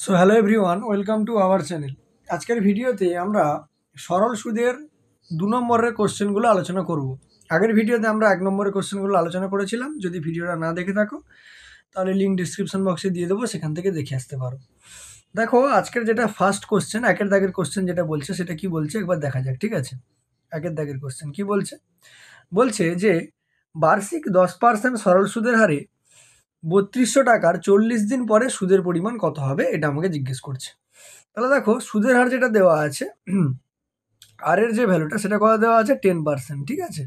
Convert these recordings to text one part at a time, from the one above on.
So hello everyone, welcome to our channel. আজকের ভিডিওতে আমরা সরল সুদের 2 নম্বরের কোশ্চেনগুলো আলোচনা করব। আগের ভিডিওতে আমরা 1 নম্বরের কোশ্চেনগুলো আলোচনা করেছিলাম। যদি ভিডিওটা না দেখে থাকো তাহলে লিঙ্ক ডিসক্রিপশন বক্সে দিয়ে দেবো, সেখান থেকে দেখে আসতে পারো। দেখো, আজকের যেটা ফার্স্ট কোশ্চেন, একের দাগের কোশ্চেন যেটা বলছে সেটা কি বলছে একবার দেখা যাক, ঠিক আছে? একের দাগের কোশ্চেন কি বলছে? বলছে যে বার্ষিক 10% সরল সুদের হারে 3200 টাকার 40 দিন পরে সুদের পরিমাণ কত হবে, এটা আমাকে জিজ্ঞেস করছে। তাহলে দেখো, সুদের হার যেটা দেওয়া আছে, আর এর যে ভ্যালুটা সেটা কত দেওয়া আছে, 10%, ঠিক আছে?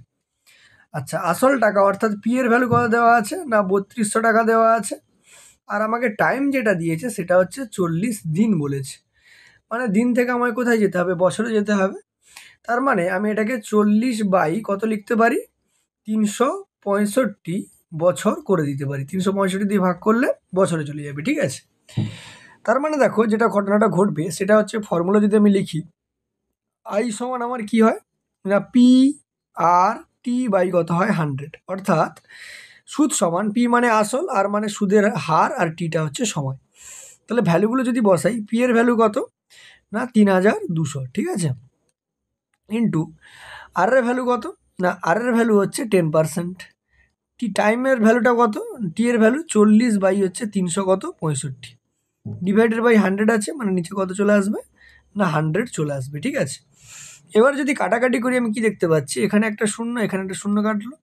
আচ্ছা, আসল টাকা অর্থাৎ পি এর ভ্যালু কত দেওয়া আছে না 3200 টাকা দেওয়া আছে। আর আমাকে টাইম যেটা দিয়েছে সেটা হচ্ছে 40 দিন বলেছে। মানে দিন থেকে আমায় কোথায় যেতে হবে, বছরে যেতে হবে। তার মানে আমি এটাকে 40 বাই কত লিখতে পারি, 365 বছর করে দিতে পারি। 365 দিয়ে ভাগ করলে বছরে চলে যাবে, ঠিক আছে? তার মানে দেখো, যেটা ঘটনাটা ঘটবে সেটা হচ্ছে, ফর্মুলা যদি আমি লিখি, আই সমান আমার কি হয় না পি আর টি বাই কত হয় 100, অর্থাৎ সুদ সমান পি মানে আসল, আর মানে সুদের হার, আর টিটা হচ্ছে সময়। তাহলে ভ্যালুগুলো যদি বসাই, পি এর ভ্যালু কত না 3200, ঠিক আছে, ইন্টু আর এর ভ্যালু কত না আর এর ভ্যালু হচ্ছে 10%, টি টাইমের ভ্যালুটা কত, টি এর ভ্যালু 40 বাই হচ্ছে 300 কত 65, ডিভাইডেড বাই 100 আছে, মানে নিচে কত চলে আসবে না 100 চলে আসবে, ঠিক আছে? এবার যদি কাটাকাটি করি, আমি কি দেখতে পাচ্ছি, এখানে একটা শূন্য, এখানে একটা শূন্য কাটলো,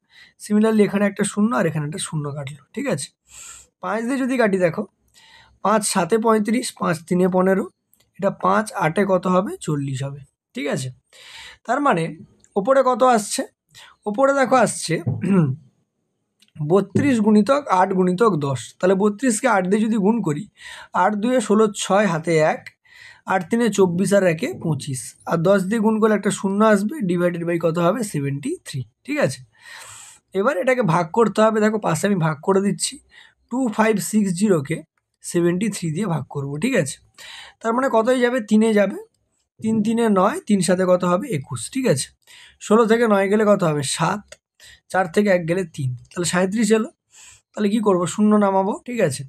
সিমিলারলি এখানে একটা শূন্য আর এখানে একটা শূন্য কাটলো, ঠিক আছে? 5 দিয়ে যদি কাটি, দেখো 5 7 35, 5 3 15, এটা 5 8 কত হবে 40 হবে, ঠিক আছে? তার মানে ওপরে কত আসছে, ওপরে দেখো আসছে 32 গুণিতক 8 গুণিতক 10। তাহলে 32কে 8 দিয়ে যদি গুণ করি, 8 2 16, 6 হাতে 1, 8 3 24 আর 1 25, আর 10 দিয়ে গুণ করলে একটা শূন্য আসবে, ডিভাইডেড বাই কত হবে 73, ঠিক আছে? এবার এটাকে ভাগ করতে হবে। দেখো, পাশে আমি ভাগ করে দিচ্ছি, 2560কে 73 দিয়ে ভাগ করব, ঠিক আছে? তার মানে কতই যাবে, 3-এ যাবে, 3 3 9, 3 সাথে কত হবে 21, ঠিক আছে? 16 থেকে 9 গেলে কত হবে 7, 4 থেকে 1 গেলে 3, তাহলে 37 এলো। তাহলে কি করব, শূন্য নামাবো, ঠিক আছে?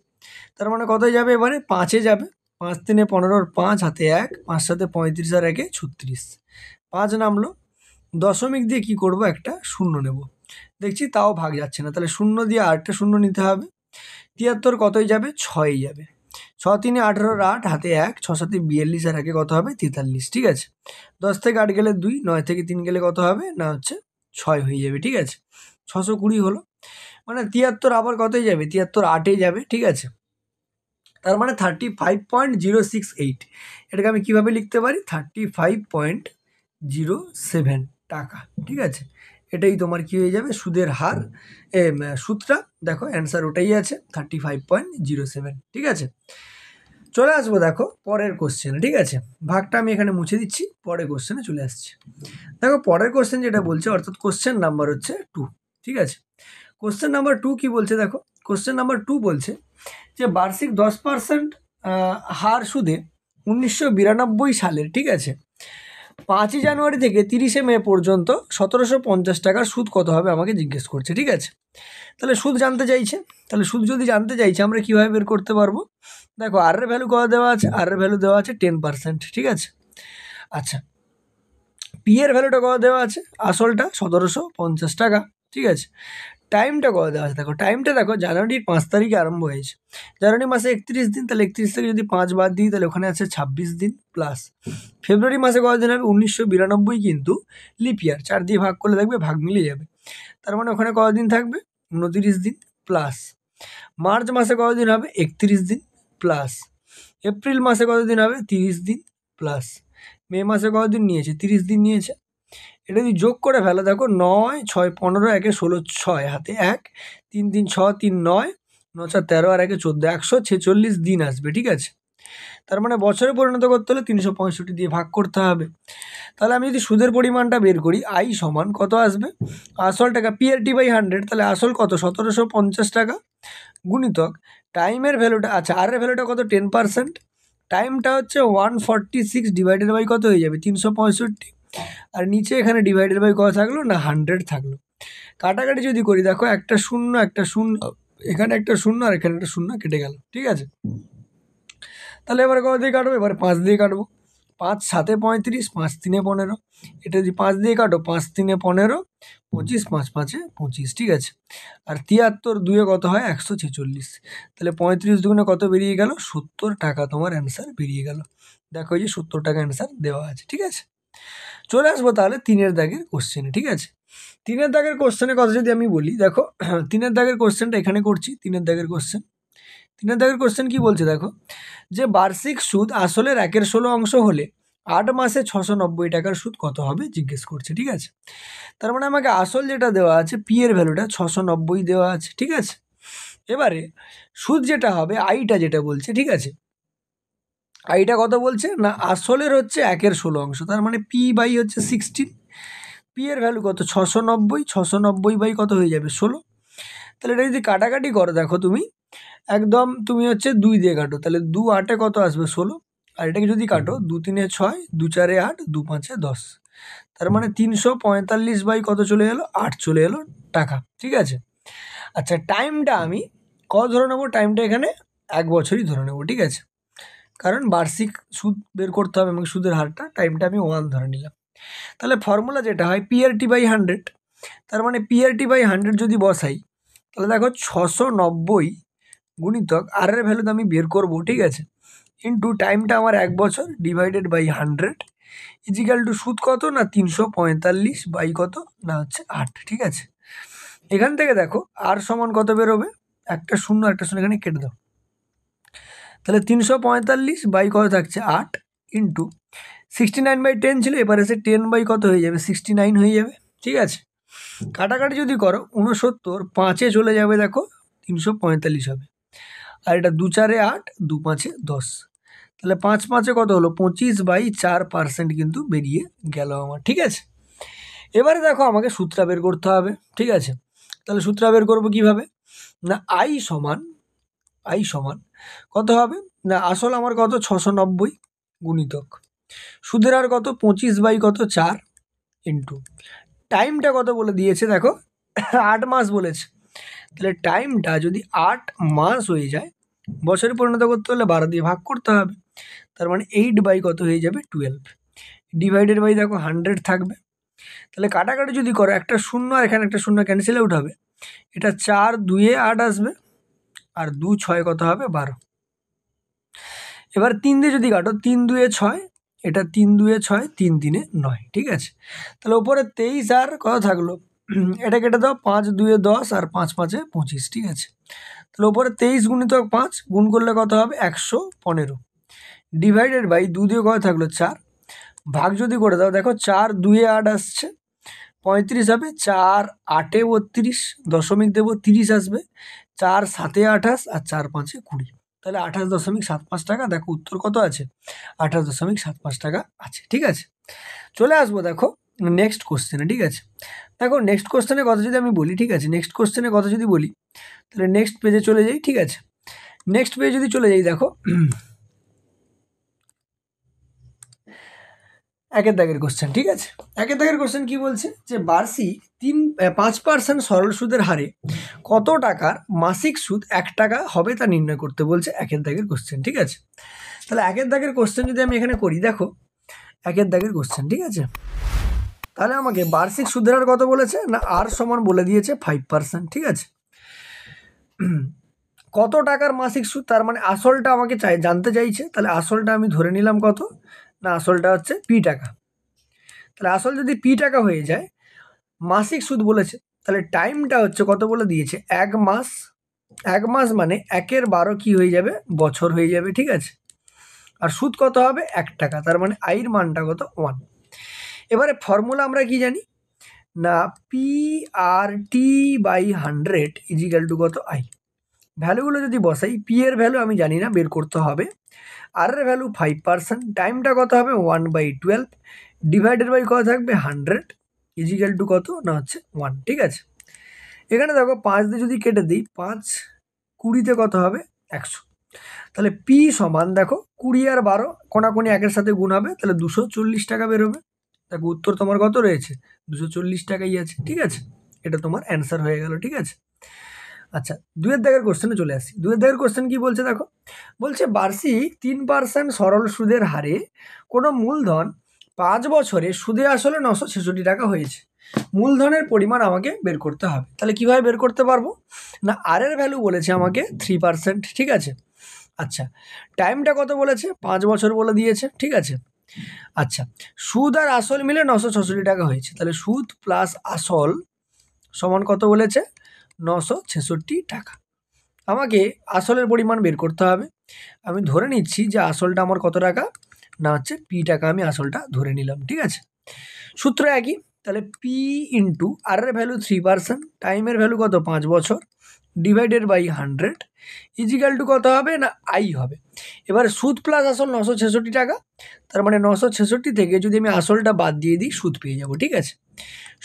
তার মানে কতই যাবে, এবারে 5-এ যাবে, 5 3 15, 5 হাতে 1, 5 সাথে 35 আর 1 36, 5 নামলো। দশমিক দিয়ে কি করব, একটা শূন্য নেব। দেখছি তাও ভাগ যাচ্ছে না, তাহলে শূন্য দিয়ে আরেকটা শূন্য নিতে হবে। 73 কতই যাবে, 6-এই যাবে। 6 3 18, 8 হাতে 1, 6 7 42 আর 1 কত হবে 43, ঠিক আছে? 10 থেকে 8 গেলে 2, 9 থেকে 3 গেলে কত হবে না হচ্ছে 6 হয়ে যাবে, ঠিক আছে? 620 হলো। মানে 73 আবার কতই যাবে, 73 8-এ যাবে, ঠিক আছে? তার মানে 35.068, এটাকে আমি কিভাবে লিখতে পারি, 35.07 টাকা, ঠিক আছে? এটাই তোমার কি হয়ে যাবে, সুদের হার, সুদটা। দেখো অ্যান্সার ওটাই আছে, 35.07, ঠিক আছে? চলে আসবো দেখো পরের কোশ্চেনে, ঠিক আছে? ভাগটা আমি এখানে মুছে দিচ্ছি, পরের কোশ্চেনে চলে আসছি। দেখো, পরের কোশ্চেন যেটা বলছে, অর্থাৎ কোশ্চেন নাম্বার হচ্ছে 2, ঠিক আছে? কোশ্চেন নাম্বার 2 কি বলছে, দেখো কোশ্চেন নাম্বার 2 বলছে যে বার্ষিক 10% হার সুদে 1992 সালের, ঠিক আছে, 5ই জানুয়ারি থেকে 30শে মে পর্যন্ত 1750 টাকার সুদ কত হবে আমাকে জিজ্ঞেস করছে, ঠিক আছে? তাহলে সুদ জানতে চাইছে। তাহলে সুদ যদি জানতে চাইছে, আমরা কীভাবে বের করতে পারবো? দেখো, আর এর ভ্যালু কত দেওয়া আছে, আর এর ভ্যালু দেওয়া আছে 10%, ঠিক আছে? আচ্ছা, পি এর ভ্যালুটা কত দেওয়া আছে, আসলটা 1750 টাকা, ঠিক আছে? টাইমটা কত দেওয়া আছে, দেখো টাইমটা, দেখো জানুয়ারির 5 তারিখে আরম্ভ হয়েছে, জানুয়ারি মাসে 31 দিন, তাহলে 31 থেকে যদি 5 বাদ দিই, তাহলে ওখানে আছে 26 দিন, প্লাস ফেব্রুয়ারি মাসে কত দিন হবে 1992, কিন্তু লিপ ইয়ার 4 দিয়ে ভাগ করলে দেখবে ভাগ মিলে যাবে, তার মানে ওখানে কত দিন থাকবে 29 দিন, প্লাস মার্চ মাসে কত দিন হবে 31 দিন, প্লাস এপ্রিল মাসে কত দিন হবে 30 দিন, প্লাস মে মাসে কত দিন নিয়েছে 30 দিন নিয়েছে। এটা যদি যোগ করে ফেলো, দেখো 9 6 15, 1 16, 6 হাতে 1, 3 3 6 3 9, 9 4 13 আর 1 14, 146 দিন আসবে, ঠিক আছে? তার মানে বছরে পরিণত করতে হলে 365 দিয়ে ভাগ করতে হবে। তাহলে আমি যদি সুদের পরিমাণটা বের করি, আই সমান কত আসবে, আসল টাকা পি আর টি বাই 100, তাহলে আসল কত 1750 টাকা, গুণিতক টাইমের ভ্যালুটা, আচ্ছা আর এর ভ্যালুটা কত 10%, টাইমটা হচ্ছে 146, ডিভাইডেড বাই কত হয়ে যাবে 365, আর নিচে এখানে ডিভাইডেড বাই কত থাকলো না 100 থাকলো। কাটাকাটি যদি করি, দেখো একটা শূন্য, এখানে একটা শূন্য আর এখানে একটা শূন্য কেটে গেল, ঠিক আছে? তাহলে এবার কত দিয়ে কাটবো, এবারে 5 দিয়ে কাটবো। 5 7 35, 5 3 15। এটা যদি 5 দিয়ে কাটো, 5 3 15, 25 5 5 25, ঠিক আছে। আর 73 2 কত হয়, 146। তাহলে 35 দুগুণে কত বেরিয়ে গেল, 70 টাকা তোমার অ্যান্সার বেরিয়ে গেল। দেখো এই যে 70 টাকা অ্যান্সার দেওয়া আছে, ঠিক আছে। চলে আসবো তাহলে 3-এর দাগের কোশ্চেনে, ঠিক আছে। 3-এর দাগের কোশ্চেনের কথা যদি আমি বলি, দেখো 3-এর দাগের কোশ্চেনটা এখানে করছি। 3-এর দাগের কোশ্চেন, 3-এর দাগের কোশ্চেন কি বলছে দেখো, যে বার্ষিক সুদ আসলের 1/16 অংশ হলে 8 মাসে 690 টাকার সুদ কত হবে জিজ্ঞেস করছে, ঠিক আছে। তার মানে আমাকে আসল যেটা দেওয়া আছে, পি এর ভ্যালুটা 690 দেওয়া আছে, ঠিক আছে। এবারে সুদ যেটা হবে, আইটা যেটা বলছে, ঠিক আছে, আইটা কত বলছে না, আসলের হচ্ছে 1/16 অংশ, তার মানে পি বাই হচ্ছে 16। পি এর ভ্যালু কত, 690, 690 বাই কত হয়ে যাবে, 16। তাহলে এটা যদি কাটাকাটি করো, দেখো তুমি একদম তুমি হচ্ছে 2 দিয়ে কাটো, তাহলে 2 8 কত আসবে, 16। আর এটাকে যদি কাটো, 2 3 6, 2 4 8, 2 5 10, তার মানে 345 বাই কত চলে এলো, 8 চলে এলো টাকা, ঠিক আছে। আচ্ছা, টাইমটা আমি কত ধরে নেবো, টাইমটা এখানে 1 বছরই ধরে নেবো, ঠিক আছে, কারণ বার্ষিক সুদ বের করতে হবে এবং সুদের হারটা, টাইমটা আমি 1 ধরে নিলাম। তাহলে ফর্মুলা যেটা হয় পিআরটি বাই 100, তার মানে পিআরটি বাই 100 যদি বসাই, তাহলে দেখো 690 গুণিতক আর এর ভ্যালু তো আমি বের করবো, ঠিক আছে, ইন্টু টাইমটা আমার 1 বছর ডিভাইডেড বাই 100 ইজিক্যাল টু সুদ কত না 345 বাই কত না হচ্ছে 8, ঠিক আছে। এখান থেকে দেখো আর সমান কত বেরোবে, একটা শূন্য এখানে কেটে দাও, তাহলে 345 বাই কত থাকছে 8 ইন্টু 69/10 ছিল, এবার এসে 10 বাই কত হয়ে যাবে, 69 হয়ে যাবে, ঠিক আছে। কাটাকাটি যদি করো, 69 5-এ চলে যাবে, দেখো 345 হবে। আর এটা 2 4 8, 2 5 10, তাহলে 5 5 কত হলো, 25/4% কিন্তু বেরিয়ে গেল আমার, ঠিক আছে। এবারে দেখো আমাকে সূত্রটা বের করতে হবে, ঠিক আছে। তাহলে সূত্রটা বের করবো কিভাবে, না আই সমান কত হবে না, আসল আমার কত 690 গুণিতক সুদের আর কত 25 বাই কত 4 ইন্টু টাইমটা কত বলে দিয়েছে দেখো 8 মাস বলেছে, তাহলে টাইমটা যদি 8 মাস হয়ে যায়, বছরে পরিণত করতে হলে 12 দিয়ে ভাগ করতে হবে, তার মানে 8 বাই কত হয়ে যাবে 12 ডিভাইডেড বাই দেখো 100 থাকবে। তাহলে কাটাকাটি যদি করো, একটা শূন্য আর এখানে একটা শূন্য ক্যান্সেল আউট হবে, এটা 4 2-এ 8 আসবে, আর 2 6 কত হবে 12। এবার 3 দিয়ে যদি কাটো, 3 2-এ 6, এটা 3 2-এ 6, 3 3-এ 9, ঠিক আছে। তাহলে উপরে 23 আর কত থাকলো, এটা কেটে দাও, 5 2-এ 10 আর 5 5-এ 25, ঠিক আছে। তাহলে উপরে 23 গুণিতক 5 গুণ করলে কত হবে 115 ডিভাইডেড বাই 2 দিয়ে কত থাকলো 4, ভাগ যদি করে দাও, দেখো 4 2-এ 8 আসছে, 35 হবে, 4 8-এ 32, দশমিক দেবো 30 আসবে, 4 7-এ 28 আর 4 5-এ 20, তাহলে 28.75 টাকা। দেখো উত্তর কত আছে, 28.75 টাকা আছে, ঠিক আছে। চলে আসবো দেখো নেক্সট কোশ্চেনে, ঠিক আছে। দেখো নেক্সট কোশ্চেনের কথা যদি আমি বলি, ঠিক আছে, নেক্সট কোশ্চেনের কথা যদি বলি, তাহলে নেক্সট পেজে চলে যাই, ঠিক আছে। নেক্সট পেজে যদি চলে যাই, দেখো 1-এর দাগের কোশ্চেন, ঠিক আছে। 1-এর দাগের কোশ্চেন কি বলছে, যে বার্ষিক 5% সরল সুদের হারে কত টাকার মাসিক সুদ 1 টাকা হবে তা নির্ণয় করতে বলছে, 1-এর দাগের কোশ্চেন, ঠিক আছে। তাহলে 1-এর দাগের কোশ্চেন যদি আমি এখানে করি, দেখো 1-এর দাগের কোশ্চেন, ঠিক আছে, তাহলে আমাকে বার্ষিক সুদের হার কত বলেছে না, আর সমান বলে দিয়েছে 5%, ঠিক আছে। কত টাকার মাসিক সুদ, তার মানে আসলটা আমাকে জানতে চাইছে, তাহলে আসলটা আমি ধরে নিলাম কত না, আসলটা হচ্ছে পি টাকা। তাহলে আসল যদি পি টাকা হয়ে যায়, মাসিক সুদ বলেছে, তাহলে টাইমটা হচ্ছে কত বলে দিয়েছে 1 মাস। 1 মাস মানে 1/12 কি হয়ে যাবে, বছর হয়ে যাবে, ঠিক আছে। আর সুদ কত হবে 1 টাকা, তার মানে আইর মানটা কত 1। এবারে ফর্মুলা আমরা কি জানি না, PRT বাই 100 ইজিক্যাল টু কত আই। ভ্যালুগুলো যদি বসাই, পি এর ভ্যালু আমি জানি না, বের করতে হবে। আর এর ভ্যালু 5%, টাইমটা কত হবে 1/12 ডিভাইডেড বাই কত থাকবে 100 ইজিক্যাল টু কত না হচ্ছে 1, ঠিক আছে। এখানে দেখো 5 দিয়ে যদি কেটে দিই, 5 20-তে কত হবে 100, তাহলে পি সমান দেখো 20 আর 12 কোনাকুনি 1-এর সাথে গুণ হবে, তাহলে 240 টাকা বেরোবে। দেখো উত্তর তোমার কত রয়েছে, 240 টাকাই আছে, ঠিক আছে। এটা তোমার অ্যান্সার হয়ে গেল, ঠিক আছে। আচ্ছা, 2-এর দাগের কোশ্চেনে চলে আসি। 2-এর দাগের কোশ্চেন কি বলছে দেখো, বলছে বার্ষিক 3% সরল সুদের হারে কোনো মূলধন 5 বছরে সুদে আসলে 966 টাকা হয়েছে। মূলধনের পরিমাণ আমাকে বের করতে হবে। তাহলে কিভাবে বের করতে পারবো? না, আর এর ভ্যালু বলেছে আমাকে 3%, ঠিক আছে। আচ্ছা, টাইমটা কত বলেছে? 5 বছর বলে দিয়েছে, ঠিক আছে। আচ্ছা, সুদ আর আসল মিলে 966 টাকা হয়েছে। তাহলে সুদ প্লাস আসল সমান কত বলেছে? 966 টাকা। আমাকে আসলের পরিমাণ বের করতে হবে। আমি ধরে নিচ্ছি যে আসলটা আমার কত টাকা, না হচ্ছে পি টাকা, আমি আসলটা ধরে নিলাম, ঠিক আছে। সূত্র একই, তাহলে পি ইন্টু আর এর ভ্যালু 3%, টাইমের ভ্যালু কত 5 বছর, ডিভাইডেড বাই 100 ইজিক্যাল টু কত হবে, না আই হবে। এবার সুদ প্লাস আসল 966 টাকা, তার মানে 966 থেকে যদি আমি আসলটা বাদ দিয়ে দিই সুদ পেয়ে যাব, ঠিক আছে।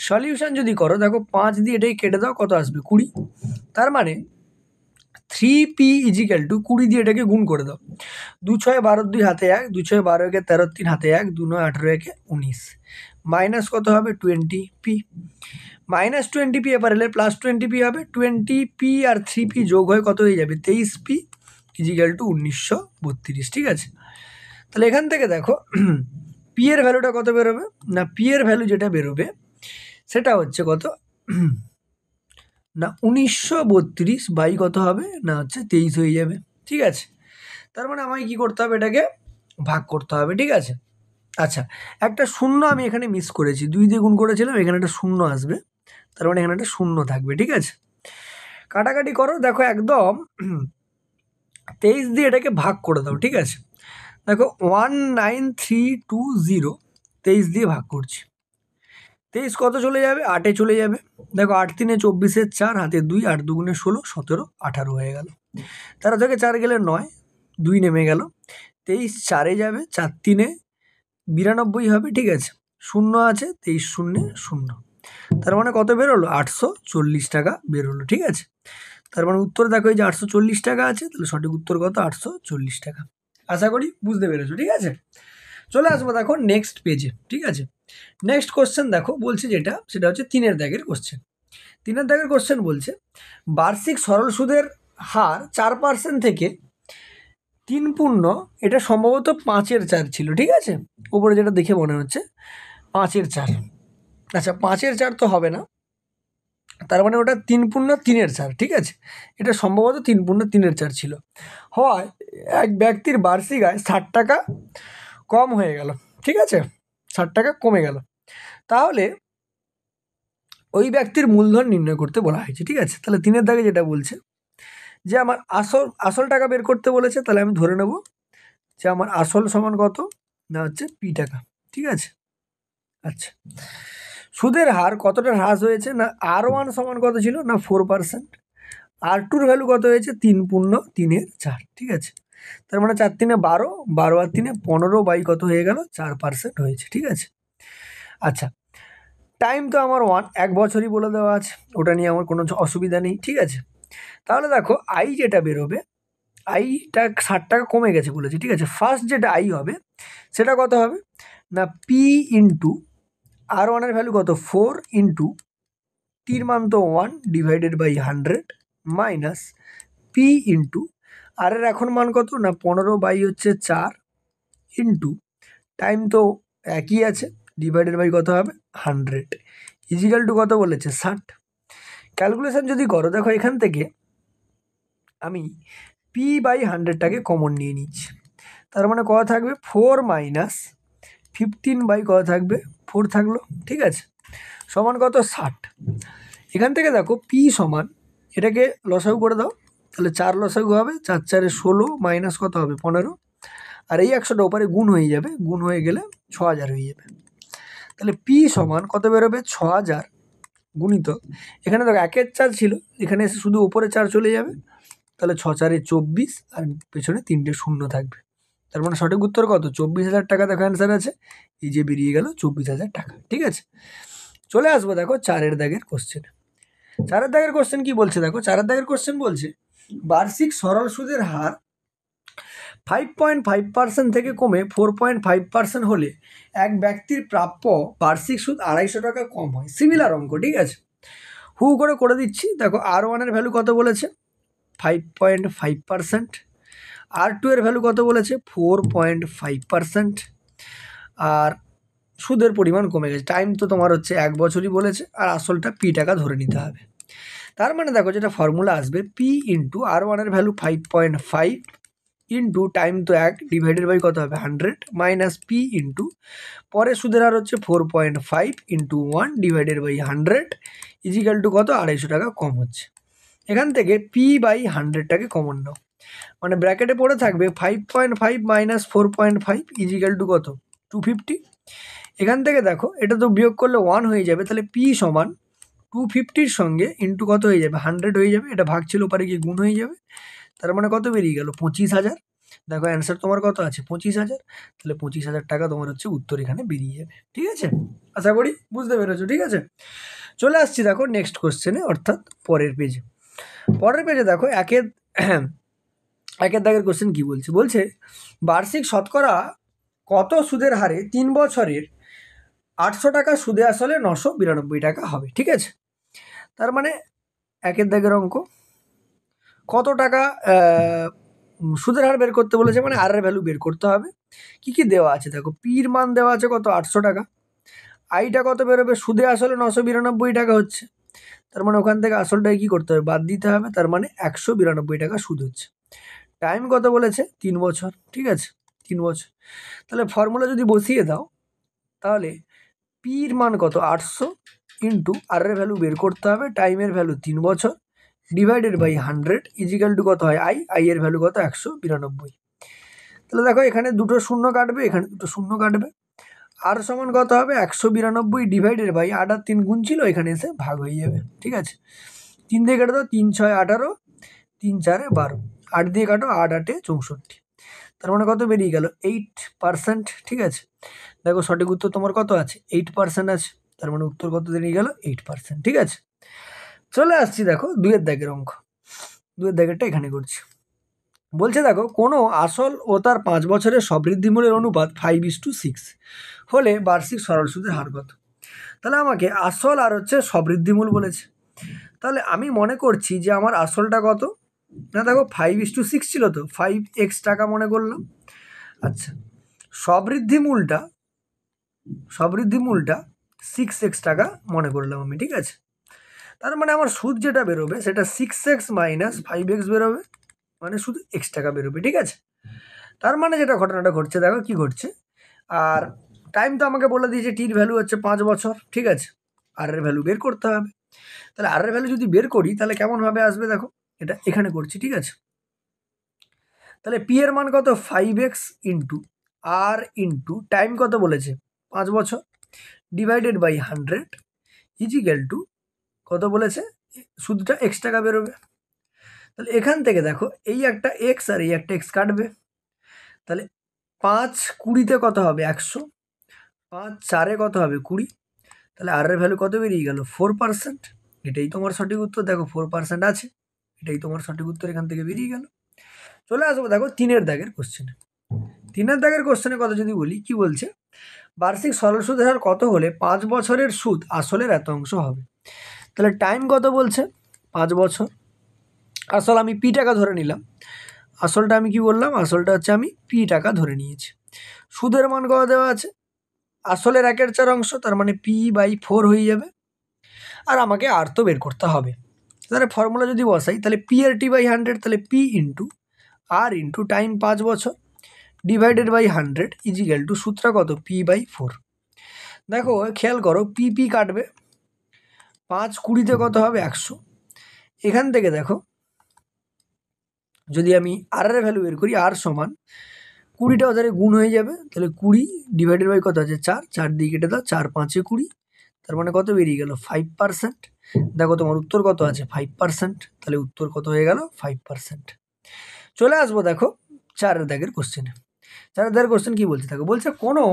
সলিউশন যদি করো দেখো 5 দিয়ে এটাই কেটে দাও, কত আসবে 20। তার মানে 3p ইজিক্যাল টু 20 দিয়ে এটাকে গুণ করে দাও। 2 6 12 2 হাতে 1, 2 6 12 একে 13 3 হাতে 1, 2 9 18 একে 19, মাইনাস কত হবে 20p, মাইনাস 20p এবার এলে প্লাস 20p হবে। 20p আর 3p যোগ হয়ে কত হয়ে যাবে 23p ইজিক্যাল টু 1932, ঠিক আছে। তাহলে এখান থেকে দেখো পি এর ভ্যালুটা কত বেরোবে, না পি এর ভ্যালু যেটা বেরোবে সেটা হচ্ছে কত, না 1932 বাই কত হবে, না হচ্ছে 23 হয়ে যাবে, ঠিক আছে। তার মানে আমাকে কী করতে হবে, এটাকে ভাগ করতে হবে, ঠিক আছে। আচ্ছা, একটা শূন্য আমি এখানে মিস করেছি, 2 দিয়ে গুণ করেছিলাম, এখানে একটা শূন্য আসবে, তার মানে এখানে একটা শূন্য থাকবে, ঠিক আছে। কাটাকাটি করো, দেখো একদম 23 দিয়ে এটাকে ভাগ করে দাও, ঠিক আছে। দেখো 19320 23 দিয়ে ভাগ করছি, 23 কত চলে যাবে, 8-এ চলে যাবে। দেখো 8 3 24 4 হাতে 2, 8 2 16 17 18 হয়ে গেল। 13 থেকে 4 গেলে 9, 2 নেমে গেল। 23 4-এ যাবে, 4 3 92 হবে, ঠিক আছে। শূন্য আছে, 23 শূন্য 0, তার মানে কত বেরোলো 840 টাকা বেরোলো, ঠিক আছে। তার মানে উত্তর দেখো এই যে 840 টাকা আছে, তাহলে সঠিক উত্তর কত 840 টাকা। আশা করি বুঝতে পেরেছো, ঠিক আছে। চলে আসবো দেখো নেক্সট পেজে, ঠিক আছে। নেক্সট কোশ্চেন দেখো বলছে যেটা, সেটা হচ্ছে 3-এর দাগের কোশ্চেন। 3-এর দাগের কোশ্চেন বলছে বার্ষিক সরল সুদের হার 4% থেকে 3 এটা সম্ভবত 5-এর 4 ছিল, ঠিক আছে। উপরে যেটা দেখে মনে হচ্ছে 5-এর 4। আচ্ছা, 5-এর 4 তো হবে না, তার মানে ওটা 3 3-এর 4, ঠিক আছে। এটা সম্ভবত 3 3-এর 4 ছিল। হয় এক ব্যক্তির বার্ষিক আয় 60 টাকা কম হয়ে গেল, ঠিক আছে, 60 টাকা কমে গেল, তাহলে ওই ব্যক্তির মূলধন নির্ণয় করতে বলা হয়েছে, ঠিক আছে। তাহলে 3-এর দাগে যেটা বলছে যে আমার আসল টাকা বের করতে বলেছে, তাহলে আমি ধরে নেব যে আমার আসল সমান কত, না হচ্ছে পি টাকা, ঠিক আছে। আচ্ছা, সুদের হার কতটা হ্রাস হয়েছে, না R1 সমান কত ছিল, না 4%, R2-র ভ্যালু কত হয়েছে 3 3-এর 4, ঠিক আছে। তার মানে 4 3 12, 12 আর 3 15 বাই কত হয়ে গেল 4% হয়েছে, ঠিক আছে। আচ্ছা, টাইম তো আমার 1 বছরই বলে দেওয়া আছে, ওটা নিয়ে আমার কোনো অসুবিধা নেই, ঠিক আছে। তাহলে দেখো আই যেটা বেরোবে, আইটা 60 টাকা কমে গেছে বলেছে, ঠিক আছে। ফার্স্ট যেটা আই হবে সেটা কত হবে, না পি ইন্টু R1-এর ভ্যালু কত 4 ইন্টু 3 মান তো 1 divided by 100 minus P into আর-এর এখন মান কত, না 15 বাই হচ্ছে 4 ইন্টু টাইম তো একই আছে, ডিভাইডেড বাই কত হবে 100 ইজিক্যাল টু কত বলেছে 60। ক্যালকুলেশন যদি করো দেখো এখান থেকে আমি পি বাই 100টাকে কমন নিয়ে নিচ্ছি, তার মানে কত থাকবে 4 মাইনাস 15 বাই কত থাকবে 4 থাকলো, ঠিক আছে, সমান কত 60। এখান থেকে দেখো পি সমান, এটাকে লসাগু করে দাও, তাহলে 4 লসাগু হবে, 4 4 16 মাইনাস কত হবে 15, আর এই 100টা ওপরে গুণ হয়ে যাবে, গুণ হয়ে গেলে 6000 হয়ে যাবে। তাহলে পি সমান কত বেরোবে 6000 গুণিত, এখানে দেখো 1-এর 4 ছিল, এখানে এসে শুধু ওপরে 4 চলে যাবে, তাহলে 6 4 24 আর পেছনে 3টে শূন্য থাকবে। তার মানে সঠিক উত্তর কত 24,000 টাকা, দেখো অ্যান্সার আছে, এই যে বেরিয়ে গেল 24,000 টাকা, ঠিক আছে। চলে আসবো দেখো 4-এর দাগের কোশ্চেন। 4-এর দাগের কোশ্চেন কি বলছে দেখো, 4-এর দাগের কোশ্চেন বলছে বার্ষিক সরল সুদের হার 5.5% থেকে কমে 4.5% হলে এক ব্যক্তির প্রাপ্য বার্ষিক সুদ 250 টাকা কম হয়। সিমিলার অঙ্ক, ঠিক আছে। হু করে দিচ্ছি। দেখো R1 এর ভ্যালু কত বলেছে 5.5%, R2 এর ভ্যালু কত বলেছে 4.5%, আর সুদের পরিমাণ কমে গেছে। টাইম তো তোমার হচ্ছে 1 বছরই বলেছে, আর আসলটা পি টাকা ধরে নিতে হবে। তার মানে দেখো যেটা ফর্মুলা আসবে পি ইন্টু R1 এর ভ্যালু 5.5 ইন্টু টাইম তো 1 ডিভাইডেড বাই কত হবে 100 মাইনাস পি ইন্টু পরে সুদের হার হচ্ছে 4.5 into 1 divided by 100 equal to কত 250 টাকা কম হচ্ছে। এখান থেকে পি বাই 100টাকে কমন নাও, মানে ব্র্যাকেটে পড়ে থাকবে 5.5 মাইনাস 4.5 ইজিক্যাল টু কত 250। এখান থেকে দেখো এটা তো বিয়োগ করলে 1 হয়ে যাবে, তাহলে পি সমান 250-র সঙ্গে ইন্টু কত হয়ে যাবে 100 হয়ে যাবে, এটা ভাগ ছিল পারে গিয়ে গুণ হয়ে যাবে, তার মানে কত বেরিয়ে গেল 25,000। দেখো অ্যান্সার তোমার কত আছে 25,000, তাহলে 25,000 টাকা তোমার হচ্ছে উত্তর এখানে বেরিয়ে যাবে। ঠিক আছে, আশা করি বুঝতে পেরেছো। ঠিক আছে, চলে আসছি দেখো নেক্সট কোশ্চেনে, অর্থাৎ পরের পেজে দেখো একের দাগের কোশ্চেন কি বলছে, বার্ষিক শতকরা কত সুদের হারে 3 বছরের 800 টাকা সুদে আসলে 992 টাকা হবে। ঠিক আছে, তার মানে একের দাগের অঙ্ক কত টাকা সুদের হার বের করতে বলেছে, মানে আর এর ভ্যালু বের করতে হবে। কি কি দেওয়া আছে দেখো, পির মান দেওয়া আছে কত 800 টাকা, আইটা কত বেরোবে সুদে আসলে 992 টাকা হচ্ছে, তার মানে ওখান থেকে আসলটাকে কি করতে হবে বাদ দিতে হবে, তার মানে 192 টাকা সুদ হচ্ছে। টাইম কত বলেছে 3 বছর। ঠিক আছে, 3 বছর, তাহলে ফর্মুলা যদি বসিয়ে দাও তাহলে পির মান কত 800 ইন্টু আর এর ভ্যালু বের করতে হবে, টাইমের ভ্যালু 3 বছর ডিভাইডেড বাই 100 ইজিক্যাল টু কত হয় আই এর ভ্যালু কত 192। তাহলে দেখো এখানে দুটো শূন্য কাটবে, এখানে দুটো শূন্য কাটবে, আর সমান কত হবে 192 ডিভাইডেড বাই 8 আর 3 গুণ ছিল, এখানে এসে ভাগ হয়ে যাবে। ঠিক আছে, 3 দিয়ে কেটে দাও 3 6 18, 3 4 12, 8 দিয়ে কাটো 8 8 64, তার মানে কত বেরিয়ে গেল 8%। ঠিক আছে, দেখো সঠিক উত্তর তোমার কত আছে 8% আছে, তার মানে উত্তর কত বেরিয়ে গেল 8%। ঠিক আছে, চলে আসছি দেখো 2 এর দাগের অঙ্ক, 2 এর দাগেরটা এখানে করছি। দেখো কোনো আসল ও তার 5 বছরের সবৃদ্ধিমূলের অনুপাত 5:6 হলে বার্ষিক সরল সুদের হার কত। তাহলে আমাকে আসল আর হচ্ছে সবৃদ্ধিমূল বলেছে, তাহলে আমি মনে করছি যে আমার আসলটা কত না, দেখো 5:6 ছিল তো 5x টাকা মনে করলাম। আচ্ছা, সবৃদ্ধিমূলটা 6x টাকা মনে করলাম আমি। ঠিক আছে, তার মানে আমার সুদ যেটা বেরোবে সেটা 6x মাইনাস 5x বেরোবে, মানে শুধু x টাকা বেরোবে। ঠিক আছে, তার মানে যেটা ঘটনাটা ঘটছে দেখো কি ঘটছে, আর টাইম তো আমাকে বলে দিয়েছে টির ভ্যালু হচ্ছে 5 বছর। ঠিক আছে, আর এর ভ্যালু বের করতে হবে, তাহলে আর এর ভ্যালু যদি বের করি তাহলে কেমনভাবে আসবে দেখো, এটা এখানে করছি। ঠিক আছে, তাহলে পি এর মান কত 5x ইন্টু আর ইন্টু টাইম কত বলেছে 5 বছর ডিভাইডেড বাই 100 ইজিক্যাল টু কত বলেছে সুদটা x টাকা বেরোবে। তাহলে এখান থেকে দেখো এই একটা x আর এই একটা x কাটবে, তাহলে 5 20-তে কত হবে 100, 5 4-এ কত হবে 20, তাহলে আর এর ভ্যালু কত বেরিয়ে গেল 4%। এটাই তোমার সঠিক উত্তর, দেখো 4% আছে, এটাই তোমার সঠিক উত্তর এখান থেকে বেরিয়ে গেল। চলে আসবো দেখো 3-এর দাগের কোশ্চেনে। 3-এর দাগের কোশ্চেনে কথা যদি বলি কি বলছে, বার্ষিক সরল সুদের হার কত হলে 5 বছরের সুদ আসলের এত অংশ হবে। তাহলে টাইম কত বলছে 5 বছর, আসল আমি পি টাকা ধরে নিলাম, আসলটা আমি কি বললাম আসলটা হচ্ছে আমি পি টাকা ধরে নিয়েছি। সুদের মান কত দেওয়া আছে আসলের 1/4 অংশ, তার মানে p/4 হয়ে যাবে, আর আমাকে আর তো বের করতে হবে। তাহলে ফর্মুলা যদি বসাই তাহলে p/100, তাহলে p ইন্টু আর ইন্টু টাইম 5 বছর ডিভাইডেড বাই 100 ইজিক্যাল টু সূত্র কত p/4। দেখো খেয়াল করো পি কাটবে, 5 20-তে কত হবে 100, এখান থেকে দেখো যদি আমি আর এর ভ্যালু বের করি আর সমান 20টা ওদের গুণ হয়ে যাবে, তাহলে 20 ডিভাইডেড বাই কত আছে 4, 4 দিয়ে কেটে দাও 4 5-এ 20, তার মানে কত বেরিয়ে গেল 5%। দেখো তোমার উত্তর কত আছে 5%, তাহলে উত্তর কত হয়ে গেল 5%। চলে আসবো দেখো 4-এর দাগের কোশ্চেনে। 4-এর দাগের কোশ্চেন কি বলছে দেখো, কোনো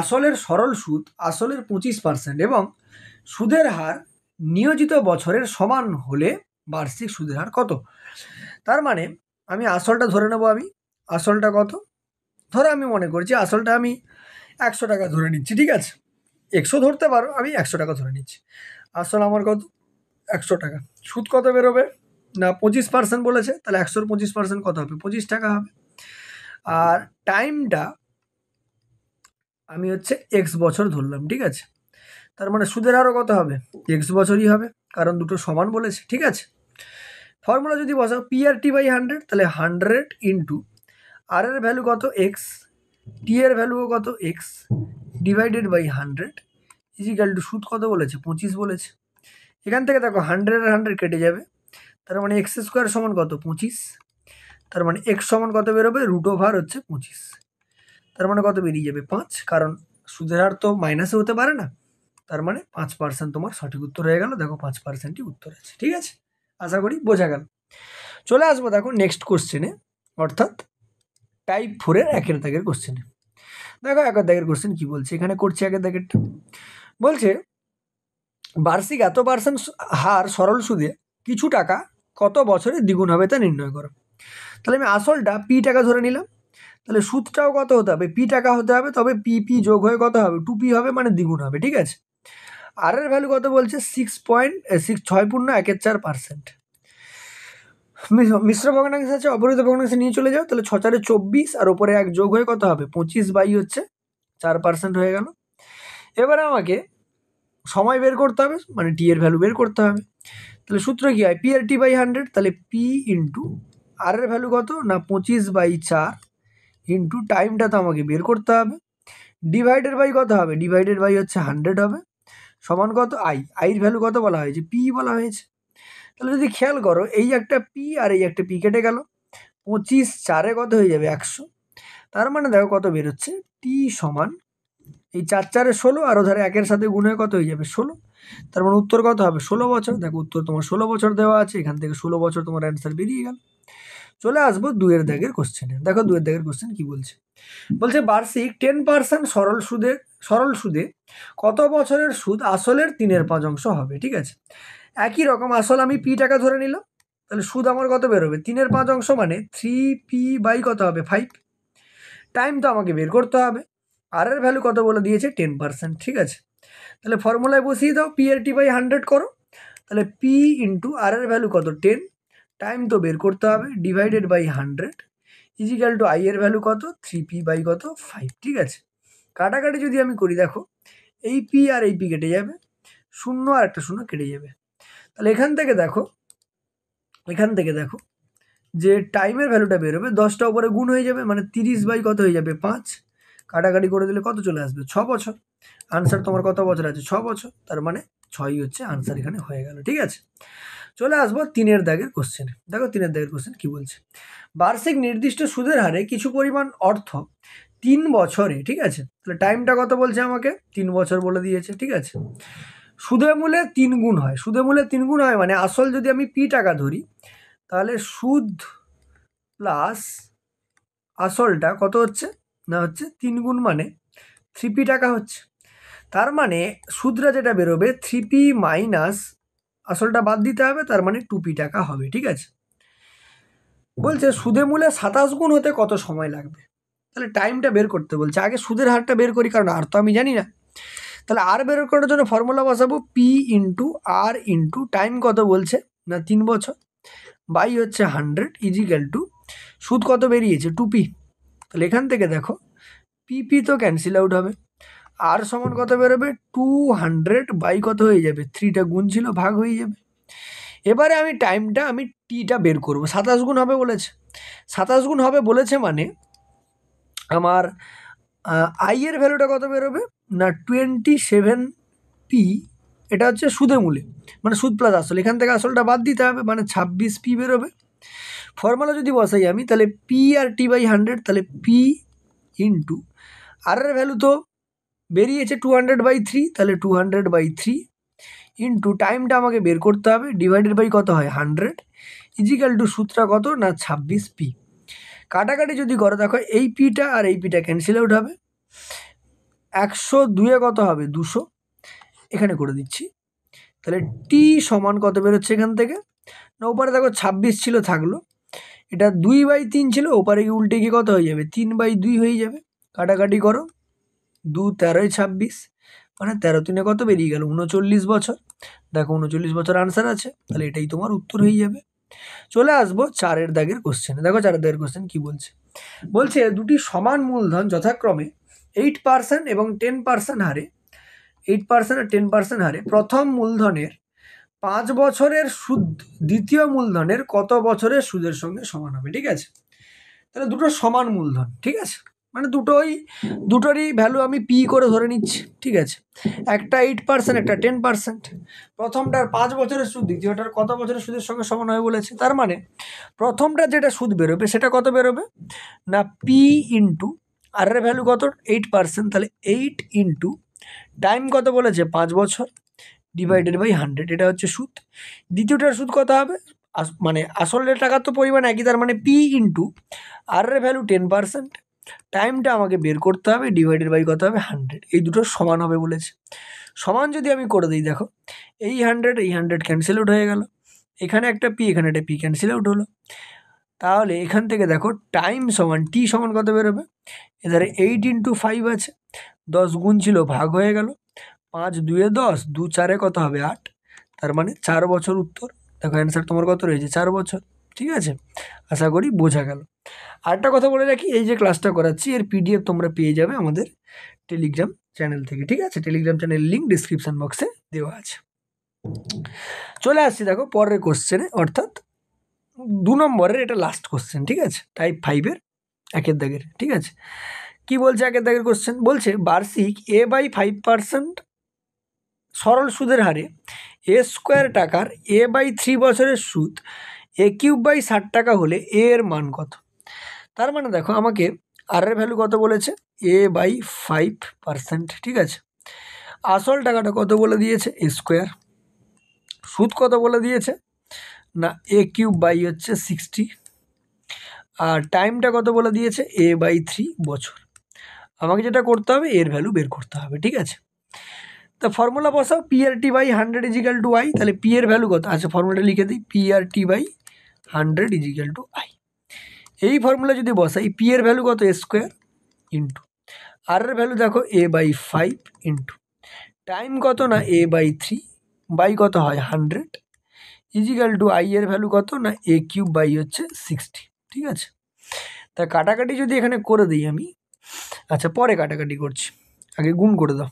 আসলের সরল সুদ আসলের 25% এবং সুদের হার নিয়োজিত বছরের সমান হলে বার্ষিক সুদের হার কত। তার মানে আমি আসলটা ধরে নেবো, আমি আসলটা কত ধরো আমি মনে করছি আসলটা আমি 100 টাকা ধরে নিচ্ছি। ঠিক আছে, 100 ধরতে পারো, আমি 100 টাকা ধরে নিচ্ছি। আসল আমার কত 100 টাকা। সুদ কত বেরোবে না 25% বলেছে, তাহলে 100-র 25% কত হবে? 25 টাকা হবে। আর টাইমটা আমি হচ্ছে এক্স বছর ধরলাম, ঠিক আছে? তার মানে সুদের হারও কত হবে? এক্স বছরই হবে, কারণ দুটো সমান বলেছে, ঠিক আছে? ফর্মুলা যদি বসাও পি আর টি বাই 100, তাহলে 100 ইন্টু আর এর ভ্যালু কত? এক্স, টি এর ভ্যালুও কত? X, divided by 100 equal to সুদ কত বলেছে? 25 বলেছে। এখান থেকে দেখো 100 আর 100 কেটে যাবে, তার মানে এক্স স্কোয়ার সমান কত? 25। তার মানে এক্স সমান কত বেরোবে? রুট ওভার হচ্ছে 25। তার মানে কত বেরিয়ে যাবে? 5, কারণ সুদের হার তো মাইনাসে হতে পারে না। তার মানে 5% তোমার সঠিক উত্তর হয়ে গেল। দেখো 5%ই উত্তর আছে, ঠিক আছে? আশা করি বোঝা গেল। চলে আসবো দেখো নেক্সট কোশ্চেনে, অর্থাৎ টাইপ 4-এর 1-এর দাগের কোশ্চেনে। দেখো 1-এর দাগের কোশ্চেন কি বলছে, এখানে করছে 1-এর দাগেরটা। বলছে বার্ষিক এত % হার সরল সুদে কিছু টাকা কত বছরে দ্বিগুণ হবে তা নির্ণয় করো। তাহলে আমি আসলটা পি টাকা ধরে নিলাম, তাহলে সুদটাও কত হতে হবে? পি টাকা হতে হবে, তবে পি পি যোগ হয়ে কত হবে? 2p হবে, মানে দ্বিগুণ হবে, ঠিক আছে? আর এর ভ্যালু কত বলছে? 6.4% মিশ্র ভগ্নাংশ আছে, অপরিত ভগ্নাংশে নিয়ে চলে যাও, তাহলে 6 4 24 আর ওপরে 1 যোগ হয়ে কত হবে? 25 বাই হচ্ছে 4% হয়ে গেল। এবারে আমাকে সময় বের করতে হবে, মানে টি এর ভ্যালু বের করতে হবে। তাহলে সূত্র কি হয়? পি আর টি বাই 100, তাহলে পি ইন্টু আর এর ভ্যালু কত না 25/4 ইন্টু টাইমটা তো আমাকে বের করতে হবে, ডিভাইডেড বাই কত হবে? ডিভাইডেড বাই হচ্ছে 100 হবে, সমান কত? আইয়ের ভ্যালু কত বলা হয়েছে? পি বলা হয়েছে। তাহলে যদি খেয়াল করো, এই একটা পি আর এই একটা পি কেটে গেল, 25/4 কত হয়ে যাবে? 100। তার মানে দেখো কত বেরোচ্ছে? টি সমান এই 4 4 16 আর ওধারে 1-এর সাথে গুণ হয়ে কত হয়ে যাবে? 16। তার মানে উত্তর কত হবে? 16 বছর। দেখো উত্তর তোমার 16 বছর দেওয়া আছে, এখান থেকে 16 বছর তোমার অ্যান্সার বেরিয়ে গেল। চলে আসবো 2-এর দাগের কোশ্চেনে। দেখো 2-এর দাগের কোশ্চেন কি বলছে। বলছে বার্ষিক 10% সরল সুদে কত বছরের সুদ আসলের 3/5 হবে, ঠিক আছে? একই রকম আসল আমি পি টাকা ধরে নিলাম, তাহলে সুদ আমার কত বেরোবে? 3/5 মানে 3p বাই কত হবে? 5। টাইম তো আমাকে বের করতে হবে, আর এর ভ্যালু কত বলে দিয়েছে? 10%, ঠিক আছে? তাহলে ফর্মুলায় বসিয়ে দাও, পি আর টি বাই 100 করো, তাহলে পি ইন্টু আর এর ভ্যালু কত? 10, টাইম তো বের করতে হবে, divided by 100 equal to I এর ভ্যালু কত? 3p বাই কত? 5, ঠিক আছে? কাটাকাটি যদি আমি করি, দেখো এই পি আর এই পি কেটে যাবে, 0 আর একটা 0 কেটে যাবে। তাহলে এখান থেকে দেখো যে টাইমের ভ্যালুটা বেরোবে, 10টা উপরে গুণ হয়ে যাবে, মানে 30 বাই কত হয়ে যাবে? 5। কাটাকাটি করে দিলে কত চলে আসবে? 6 বছর। আনসার তোমার কত বছর আছে? 6 বছর। তার মানে 6ই হচ্ছে আনসার, এখানে হয়ে গেল, ঠিক আছে? চলে আসবো 3-এর দাগের কোশ্চেনে। দেখো 3-এর দাগের কোশ্চেন কি বলছে। বার্ষিক নির্দিষ্ট সুদের হারে কিছু পরিমাণ অর্থ 3 বছরে, ঠিক আছে? তাহলে টাইমটা কত বলছে আমাকে? 3 বছর বলে দিয়েছে, ঠিক আছে? সুদে মূলে 3 গুণ হয়। সুদে মূলে 3 গুণ হয় মানে আসল যদি আমি পি টাকা ধরি, তাহলে সুদ প্লাস আসলটা কত হচ্ছে না হচ্ছে 3 গুণ, মানে 3p টাকা হচ্ছে। তার মানে সুদরা যেটা বেরোবে 3p মাইনাস আসলটা বাদ দিতে হবে, তার মানে 2p টাকা হবে, ঠিক আছে? বলছে সুদে মূলে 27 গুণ হতে কত সময় লাগবে। তাহলে টাইমটা বের করতে বলছে। আগে সুদের হারটা বের করি, কারণ আর তো আমি জানি না। তাহলে আর বের করার জন্য ফর্মুলা বসাবো পি ইন্টু আর ইন্টু টাইম কত বলছে না 3 বছর বাই হচ্ছে 100 ইজিক্যাল টু সুদ কত বেরিয়েছে? 2p। তাহলে এখান থেকে দেখো পিপি তো ক্যান্সেল আউট হবে, আর সমান কত বেরোবে? 200 বাই কত হয়ে যাবে? 3টা গুণ ছিল, ভাগ হয়ে যাবে। এবারে আমি টাইমটা আমি টিটা বের করবো। 27 গুণ হবে বলেছে, 27 গুণ হবে বলেছে, মানে আমার আই এর ভ্যালুটা কত বেরোবে না 27p। এটা হচ্ছে সুদে মূলে, মানে সুদ প্লাস আসল, এখান থেকে আসলটা বাদ দিতে হবে, মানে 26p বেরোবে। ফর্মুলা যদি বসাই আমি, তাহলে পি আর টি বাই 100, তাহলে পি ইন্টু আর এর ভ্যালু তো বেরিয়েছে 200/3, তাহলে 200/3 ইন্টু টাইমটা আমাকে বের করতে হবে, ডিভাইডেড বাই কত হয়? 100 ইজিক্যাল টু সূত্রটা কত না 26p। কাটাকাটি যদি করো, দেখো এই পিটা আর এই পিটা ক্যান্সেল আউট হবে, 102 কত হবে? 200। এখানে করে দিচ্ছি, তাহলে টি সমান কত বেরোচ্ছে এখান থেকে না, ওপারে দেখো 26 ছিল, থাকলো, এটা 2/3 ছিল, ওপারে গিয়ে উল্টে গিয়ে কত হয়ে যাবে? 3/2 হয়ে যাবে। কাটাকাটি করো, 2 13 26, মানে 13 3 কত বেরিয়ে গেল 39 বছর। দেখো 39 বছর আনসার আছে, তাহলে এটাই তোমার উত্তর হয়ে যাবে। চলে আসবো 4 দাগের কোশ্চেনে। দেখো 4 দাগের কোশ্চেন কি বলছে, বলছে দুটি সমান মূলধন যথাক্রমে 8% এবং 10% হারে 8% আর 10% হারে প্রথম মূলধনের 5 বছরের সুদ দ্বিতীয় মূলধনের কত বছরের সুদের সঙ্গে সমান হবে। ঠিক আছে, তাহলে দুটো সমান মূলধন, ঠিক আছে, মানে দুটোরই ভ্যালু আমি পি করে ধরে নিচ্ছি। ঠিক আছে, একটা 8%, একটা 10%। প্রথমটার 5 বছরের সুদ, দ্বিতীয়টার কত বছরের সুদের সঙ্গে সমান হবে বলেছে। তার মানে প্রথমটা যেটা সুদ বেরোবে সেটা কত বেরোবে না পি ইন্টু আর এর ভ্যালু কত 8%, তাহলে 8 ইন্টু টাইম কত বলেছে 5 বছর ডিভাইডেড বাই 100, এটা হচ্ছে সুদ। দ্বিতীয়টার সুদ কত হবে, মানে আসলের টাকার তো পরিমাণ একই, তার মানে পি ইন্টু আর এর ভ্যালু 10%, টাইমটা আমাকে বের করতে হবে, ডিভাইডেড বাই কত হবে 100, এই দুটো সমান হবে বলেছে। সমান যদি আমি করে দিই, দেখো এই 100 ক্যান্সেল আউট হয়ে গেল, এখানে একটা পি এখানে একটা পি ক্যান্সেল আউট হলো। তাহলে এখান থেকে দেখো টাইম সমান টি সমান কত বেরোবে, এধারে 8 ইন্টু 5 আছে, 10 গুণ ছিল ভাগ হয়ে গেল, 5 2 10, 2 4 কত হবে 8, তার মানে 4 বছর উত্তর। দেখো অ্যান্সার তোমার কত রয়েছে 4 বছর। ঠিক আছে, আশা করি বোঝা গেল। আরেকটা কথা বলে রাখি, এই যে ক্লাসটা করাচ্ছি এর পিডিএফ তোমরা পেয়ে যাবে আমাদের টেলিগ্রাম চ্যানেল থেকে। ঠিক আছে, টেলিগ্রাম চ্যানেল লিঙ্ক ডিসক্রিপশন বক্সে দেওয়া আছে। চলে আসছি দেখো পরের কোশ্চেনে, অর্থাৎ 2 নম্বরের, এটা লাস্ট কোশ্চেন। ঠিক আছে, টাইপ 5-এর 1 দাগের। ঠিক আছে, কি বলছে 1 দাগের কোশ্চেন, বলছে বার্ষিক A/5% সরল সুদের হারে A² টাকার A/3 বছরের সুদ A³/60 টাকা হলে A এর মান কত। তার মানে দেখো আমাকে আর এর ভ্যালু কত বলেছে A/5%। ঠিক আছে, আসল টাকাটা কত বলে দিয়েছে A², সুদ কত বলে দিয়েছে না A³/60, আর টাইমটা কত বলে দিয়েছে A/3 বছর। আমাকে যেটা করতে হবে এর ভ্যালু বের করতে হবে। ঠিক আছে, তা ফর্মুলা বসাও, PRT/100 = I, তাহলে পি এর ভ্যালু কত, আচ্ছা ফর্মুলাটা লিখে দিই, PRT/100 = I। এই ফর্মুলা যদি বসাই, পি এর ভ্যালু কত A² ইন্টু আর এর ভ্যালু দেখো A/5 ইন্টু টাইম কত না A/3 বাই কত হয় 100 = I এর ভ্যালু কত না A³/60। ঠিক আছে, তা কাটাকাটি যদি এখানে করে দিই আমি, আচ্ছা পরে কাটাকাটি করছি, আগে গুণ করে দাও।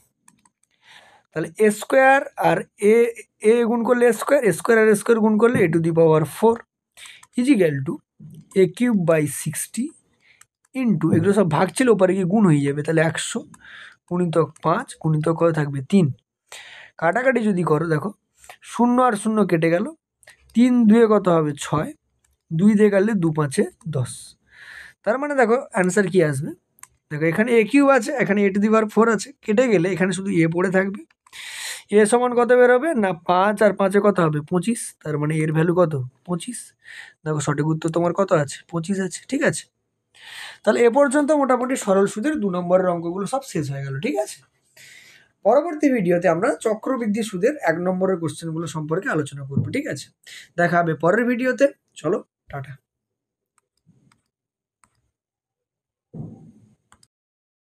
তাহলে A² আর এ গুণ করলে A² আর A² গুণ করলে A⁴ = A³/60 ইন্টু, এগুলো সব ভাগ ছিল ওপরে গিয়ে গুণ হয়ে যাবে, তাহলে 100 গুণিতক 5 গুণিতক কত থাকবে 3। কাটাকাটি যদি করো দেখো 0 আর 0 কেটে গেল, 3 2 কত হবে 6, 2 দিয়ে গেলে 2 5 10। তার মানে দেখো অ্যান্সার কি আসবে, দেখো এখানে A³ আছে, এখানে A⁴ আছে, কেটে গেলে এখানে শুধু A পড়ে থাকবে। A সমান কত বেরোবে না 5 আর 5 কত হবে 25, তার মানে এর ভ্যালু কত 25। দেখো সঠিক উত্তর তোমার কত আছে 25 আছে। ঠিক আছে, তাহলে এ পর্যন্ত মোটামুটি সরল সুদের 2 নম্বরের অঙ্কগুলো সব শেষ হয়ে গেল। ঠিক আছে, পরবর্তী ভিডিওতে আমরা চক্রবৃদ্ধি সুদের 1 নম্বরের কোশ্চেনগুলো সম্পর্কে আলোচনা করব। ঠিক আছে, দেখা হবে পরের ভিডিওতে, চলো টাটা।